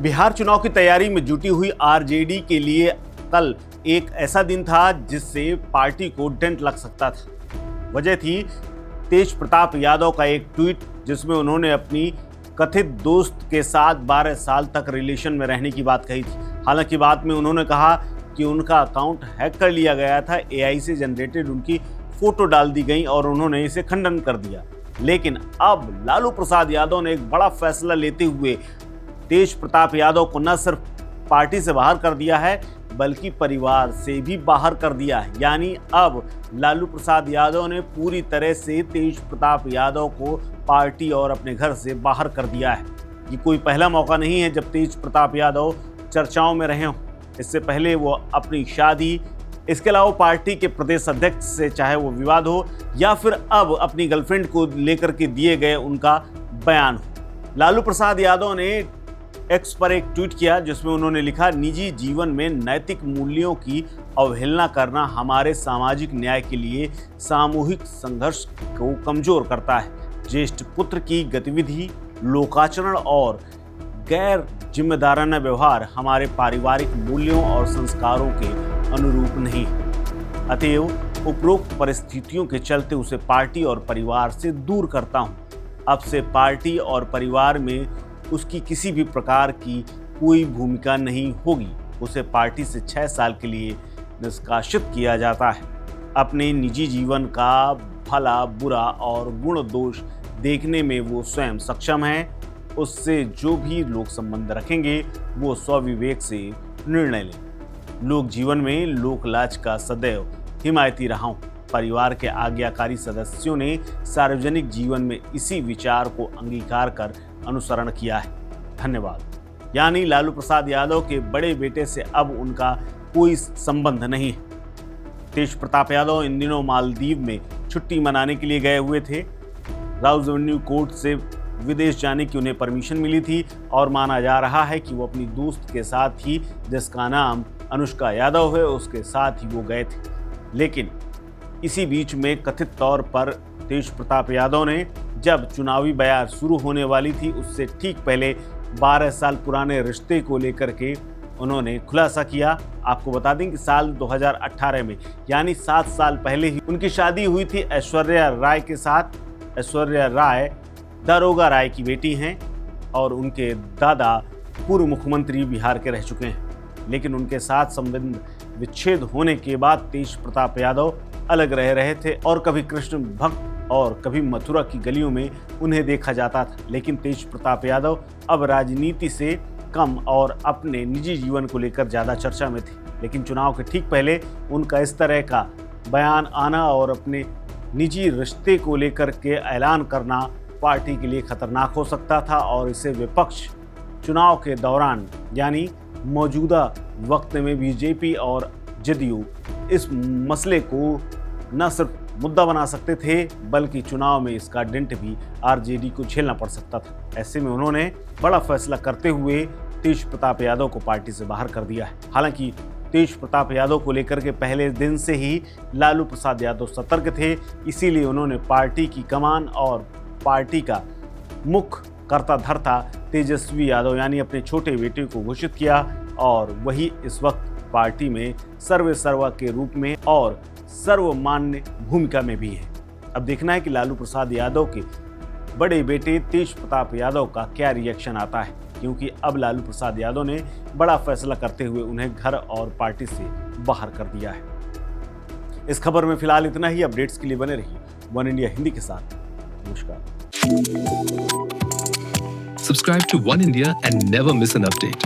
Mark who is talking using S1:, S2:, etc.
S1: बिहार चुनाव की तैयारी में जुटी हुई आरजेडी के लिए कल एक ऐसा दिन था जिससे पार्टी को डेंट लग सकता था। वजह थी तेज प्रताप यादव का एक ट्वीट जिसमें उन्होंने अपनी कथित दोस्त के साथ 12 साल तक रिलेशन में रहने की बात कही थी। हालांकि बाद में उन्होंने कहा कि उनका अकाउंट हैक कर लिया गया था, एआई से जनरेटेड उनकी फोटो डाल दी गई और उन्होंने इसे खंडन कर दिया। लेकिन अब लालू प्रसाद यादव ने एक बड़ा फैसला लेते हुए तेज प्रताप यादव को न सिर्फ पार्टी से बाहर कर दिया है बल्कि परिवार से भी बाहर कर दिया है। यानी अब लालू प्रसाद यादव ने पूरी तरह से तेज प्रताप यादव को पार्टी और अपने घर से बाहर कर दिया है। ये कोई पहला मौका नहीं है जब तेज प्रताप यादव चर्चाओं में रहे हों। इससे पहले वो अपनी शादी, इसके अलावा पार्टी के प्रदेश अध्यक्ष से चाहे वो विवाद हो या फिर अब अपनी गर्लफ्रेंड को लेकर के दिए गए उनका बयान हो। लालू प्रसाद यादव ने एक्स पर एक ट्वीट किया जिसमें उन्होंने लिखा, निजी जीवन में नैतिक मूल्यों की अवहेलना करना हमारे सामाजिक न्याय के लिए सामूहिक संघर्ष को कमजोर करता है। ज्येष्ठ पुत्र की गतिविधि, लोकाचरण और गैर जिम्मेदाराना व्यवहार हमारे पारिवारिक मूल्यों और संस्कारों के अनुरूप नहीं है। अतएव उपरोक्त परिस्थितियों के चलते उसे पार्टी और परिवार से दूर करता हूं। अब से पार्टी और परिवार में उसकी किसी भी प्रकार की कोई भूमिका नहीं होगी। उसे पार्टी से 6 साल के लिए निष्कासित किया जाता है। अपने निजी जीवन का भला बुरा और गुण दोष देखने में वो स्वयं सक्षम है। उससे जो भी लोग संबंध रखेंगे वो स्वविवेक से निर्णय लें। लोक जीवन में लोक लाज का सदैव हिमायती रहा हूँ। परिवार के आज्ञाकारी सदस्यों ने सार्वजनिक जीवन में इसी विचार को अंगीकार कर अनुसरण किया है। धन्यवाद। यानी लालू प्रसाद यादव के बड़े बेटे से अब उनका कोई संबंध नहीं है। तेज प्रताप यादव इन दिनों मालदीव में छुट्टी मनाने के लिए गए हुए थे। राउज एवेन्यू कोर्ट से विदेश जाने की उन्हें परमिशन मिली थी और माना जा रहा है कि वो अपनी दोस्त के साथ ही, जिसका नाम अनुष्का यादव है, उसके साथ ही वो गए थे। लेकिन इसी बीच में कथित तौर पर तेज प्रताप यादव ने जब चुनावी बयार शुरू होने वाली थी उससे ठीक पहले 12 साल पुराने रिश्ते को लेकर के उन्होंने खुलासा किया। आपको बता दें कि साल 2018 में यानी 7 साल पहले ही उनकी शादी हुई थी ऐश्वर्या राय के साथ। ऐश्वर्या राय दारोगा राय की बेटी हैं और उनके दादा पूर्व मुख्यमंत्री बिहार के रह चुके हैं। लेकिन उनके साथ संबंध विच्छेद होने के बाद तेज प्रताप यादव अलग रह रहे थे और कभी कृष्ण भक्त और कभी मथुरा की गलियों में उन्हें देखा जाता था। लेकिन तेज प्रताप यादव अब राजनीति से कम और अपने निजी जीवन को लेकर ज़्यादा चर्चा में थे। लेकिन चुनाव के ठीक पहले उनका इस तरह का बयान आना और अपने निजी रिश्ते को लेकर के ऐलान करना पार्टी के लिए खतरनाक हो सकता था और इसे विपक्ष चुनाव के दौरान यानी मौजूदा वक्त में बीजेपी और जदयू इस मसले को न सिर्फ मुद्दा बना सकते थे बल्कि चुनाव में इसका डेंट भी आरजेडी को झेलना पड़ सकता था। ऐसे में उन्होंने बड़ा फैसला करते हुए तेज प्रताप यादव को पार्टी से बाहर कर दिया है। हालांकि तेज प्रताप यादव को लेकर के पहले दिन से ही लालू प्रसाद यादव सतर्क थे, इसीलिए उन्होंने पार्टी की कमान और पार्टी का मुख्य कर्ता धर्ता तेजस्वी यादव यानी अपने छोटे बेटे को घोषित किया और वही इस वक्त पार्टी में सर्वे सर्वा के रूप में और सर्वमान्य भूमिका में भी है। अब देखना है कि लालू प्रसाद यादव के बड़े बेटे तेज प्रताप यादव का क्या रिएक्शन आता है, क्योंकि अब लालू प्रसाद यादव ने बड़ा फैसला करते हुए उन्हें घर और पार्टी से बाहर कर दिया है। इस खबर में फिलहाल इतना ही। अपडेट्स के लिए बने रहिए वन इंडिया हिंदी के साथ। नमस्कार।
S2: Subscribe to One India and never miss an update.